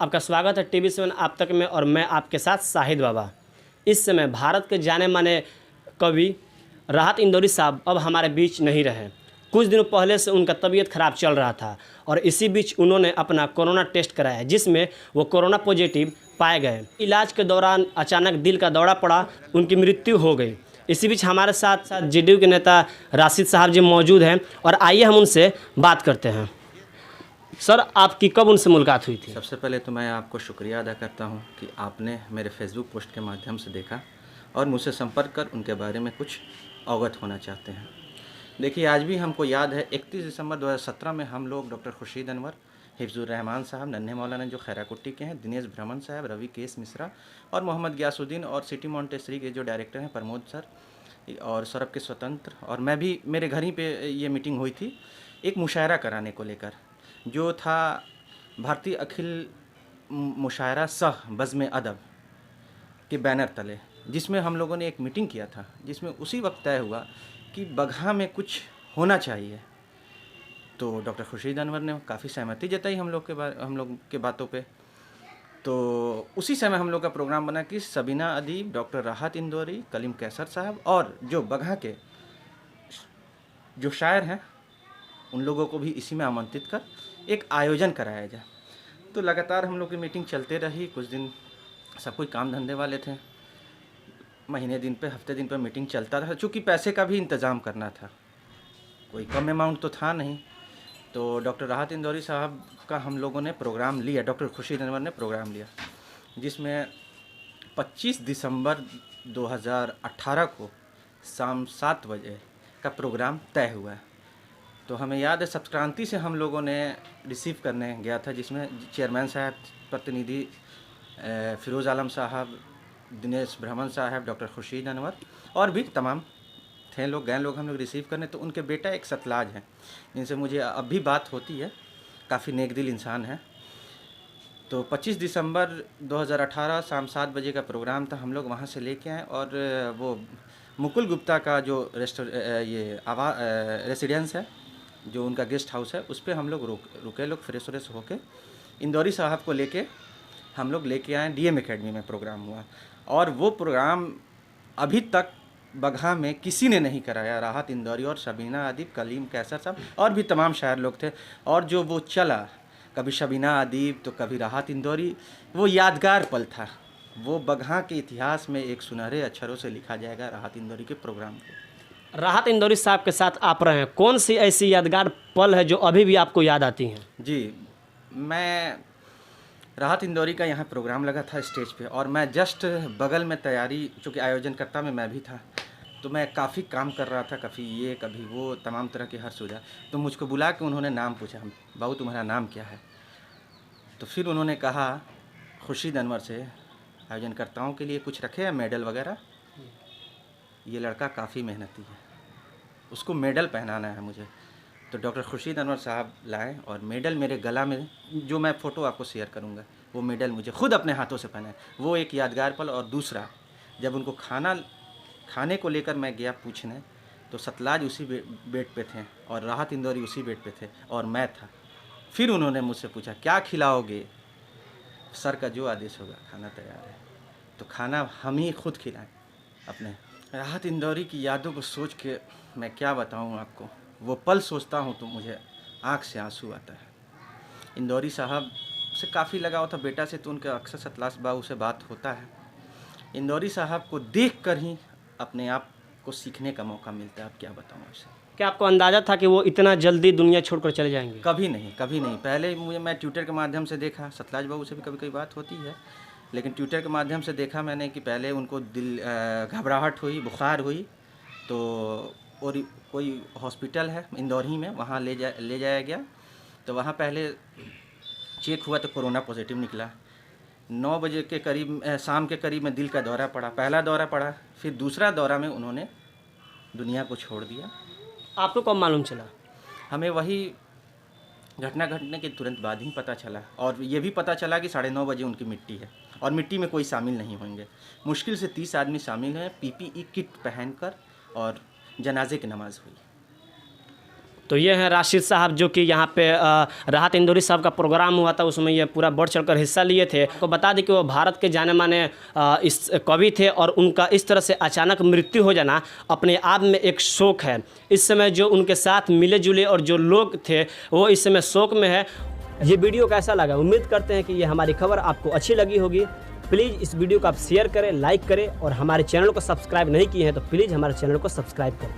आपका स्वागत है TV7 आप तक में और मैं आपके साथ शाहिद बाबा। इस समय भारत के जाने माने कवि राहत इंदौरी साहब अब हमारे बीच नहीं रहे। कुछ दिनों पहले से उनका तबीयत खराब चल रहा था और इसी बीच उन्होंने अपना कोरोना टेस्ट कराया जिसमें वो कोरोना पॉजिटिव पाए गए। इलाज के दौरान अचानक दिल का दौरा पड़ा, उनकी मृत्यु हो गई। इसी बीच हमारे साथ साथ JDU के नेता राशिद साहब जी मौजूद हैं और आइए हम उनसे बात करते हैं। सर, आपकी कब उनसे मुलाकात हुई थी? सबसे पहले तो मैं आपको शुक्रिया अदा करता हूं कि आपने मेरे फेसबुक पोस्ट के माध्यम से देखा और मुझसे संपर्क कर उनके बारे में कुछ अवगत होना चाहते हैं। देखिए, आज भी हमको याद है 31 दिसंबर 2017 में हम लोग डॉक्टर खुर्शीद अनवर, हिफ्जुर रहमान साहब, नन्हे मौलाना जो खैराकुट्टी के हैं, दिनेश ब्रह्मन साहब, रवि केस मिश्रा और मोहम्मद गयासुद्दीन और सिटी मॉन्टेसरी के जो डायरेक्टर हैं प्रमोद सर और सौरभ के स्वतंत्र और मैं भी, मेरे घर ही पे ये मीटिंग हुई थी एक मुशायरा कराने को लेकर, जो था भारतीय अखिल मुशायरा सह बज़्म अदब के बैनर तले, जिसमें हम लोगों ने एक मीटिंग किया था, जिसमें उसी वक्त तय हुआ कि बगहा में कुछ होना चाहिए। तो डॉक्टर खुर्शीद अनवर ने काफ़ी सहमति जताई हम लोग के बातों पे। तो उसी समय हम लोग का प्रोग्राम बना कि सबीना अदीब, डॉक्टर राहत इंदौरी, कलीम कैसर साहब और जो बगहा के जो शायर हैं उन लोगों को भी इसी में आमंत्रित कर एक आयोजन कराया जाए। तो लगातार हम लोग की मीटिंग चलते रही। कुछ दिन सब कोई काम धंधे वाले थे, महीने दिन पे, हफ्ते दिन पे मीटिंग चलता रहा। चूँकि पैसे का भी इंतज़ाम करना था, कोई कम अमाउंट तो था नहीं। तो डॉक्टर राहत इंदौरी साहब का हम लोगों ने प्रोग्राम लिया, डॉक्टर खुर्शीद अनवर ने प्रोग्राम लिया, जिसमें 25 दिसंबर 2018 को शाम 7 बजे का प्रोग्राम तय हुआ है। तो हमें याद है सप्तक्रांति से हम लोगों ने रिसीव करने गया था, जिसमें चेयरमैन साहब, प्रतिनिधि फिरोज़ आलम साहब, दिनेश ब्रह्मन साहब, डॉक्टर खुर्शीद अनवर और भी तमाम थे लोग, गए लोग हम लोग रिसीव करने। तो उनके बेटा एक सतलाज हैं जिनसे मुझे अब भी बात होती है, काफ़ी नेकदिल इंसान है। तो 25 दिसंबर 2018 शाम 7 बजे का प्रोग्राम था। हम लोग वहाँ से लेके आए और वो मुकुल गुप्ता का जो रेसिडेंस है, जो उनका गेस्ट हाउस है, उस पर हम लोग रुके लोग फ्रेश व्रेश होके इंदौरी साहब को लेके हम लोग लेके आए। DM एकेडमी में प्रोग्राम हुआ और वो प्रोग्राम अभी तक बगहा में किसी ने नहीं कराया। राहत इंदौरी और सबीना अदीब, कलीम कैसर साहब और भी तमाम शायर लोग थे। और जो वो चला, कभी सबीना अदीब तो कभी राहत इंदौरी, वो यादगार पल था। वो बगहा के इतिहास में एक सुनहरे अक्षरों से लिखा जाएगा राहत इंदौरी के प्रोग्राम को। राहत इंदौरी साहब के साथ आप रहे हैं, कौन सी ऐसी यादगार पल है जो अभी भी आपको याद आती हैं? जी, मैं राहत इंदौरी का यहाँ प्रोग्राम लगा था स्टेज पे और मैं जस्ट बगल में तैयारी, चूँकि आयोजनकर्ता में मैं भी था, तो मैं काफ़ी काम कर रहा था, कभी ये कभी वो, तमाम तरह की हर सुविधा। तो मुझको बुला के उन्होंने नाम पूछा, बाबू तुम्हारा नाम क्या है? तो फिर उन्होंने कहा खुर्शीद अनवर से, आयोजनकर्ताओं के लिए कुछ रखे हैं मेडल वगैरह? ये लड़का काफ़ी मेहनती है, उसको मेडल पहनाना है मुझे। तो डॉक्टर खुर्शीद अनवर साहब लाए और मेडल मेरे गला में, जो मैं फ़ोटो आपको शेयर करूँगा, वो मेडल मुझे खुद अपने हाथों से पहनाए। वो एक यादगार पल। और दूसरा, जब उनको खाने को लेकर मैं गया पूछने, तो सतलाज उसी बेड पे थे और राहत इंदौरी उसी बेड पे थे और मैं था। फिर उन्होंने मुझसे पूछा क्या खिलाओगे? सर का जो आदेश होगा, खाना तैयार है। तो खाना हम ही खुद खिलाएं अपने। राहत इंदौरी की यादों को सोच के मैं क्या बताऊं आपको, वो पल सोचता हूं तो मुझे आँख से आंसू आता है। इंदौरी साहब से काफ़ी लगाव था बेटा से, तो उनके अक्सर सतलाज बाबू से बात होता है। इंदौरी साहब को देख कर ही अपने आप को सीखने का मौका मिलता है। अब क्या बताऊँ आपसे। क्या आपको अंदाज़ा था कि वो इतना जल्दी दुनिया छोड़कर चले जाएंगे? कभी नहीं, कभी नहीं। पहले मैं ट्विटर के माध्यम से देखा, सतलाज बाबू से भी कभी कभी बात होती है, लेकिन ट्विटर के माध्यम से देखा मैंने कि पहले उनको घबराहट हुई, बुखार हुई, तो और कोई हॉस्पिटल है इंदौरी में, वहाँ ले जाया गया। तो वहाँ पहले चेक हुआ तो कोरोना पॉजिटिव निकला। 9 बजे के करीब, शाम के करीब में दिल का दौरा पड़ा, पहला दौरा पड़ा, फिर दूसरा दौरा में उन्होंने दुनिया को छोड़ दिया। आपको कब मालूम चला? हमें वही घटना घटने के तुरंत बाद ही पता चला, और ये भी पता चला कि 9:30 बजे उनकी मिट्टी है और मिट्टी में कोई शामिल नहीं होंगे। मुश्किल से 30 आदमी शामिल हैं, PPE किट पहनकर, और जनाजे की नमाज़ हुई। तो ये हैं राशिद साहब, जो कि यहाँ पे राहत इंदौरी साहब का प्रोग्राम हुआ था, उसमें ये पूरा बढ़ चढ़कर हिस्सा लिए थे। आपको बता दें कि वो भारत के जाने माने इस कवि थे और उनका इस तरह से अचानक मृत्यु हो जाना अपने आप में एक शोक है। इस समय जो उनके साथ मिले जुले और जो लोग थे वो इस समय शोक में है। ये वीडियो कैसा लगा? उम्मीद करते हैं कि ये हमारी खबर आपको अच्छी लगी होगी। प्लीज़ इस वीडियो को आप शेयर करें, लाइक करें और हमारे चैनल को सब्सक्राइब नहीं किए हैं तो प्लीज़ हमारे चैनल को सब्सक्राइब करें।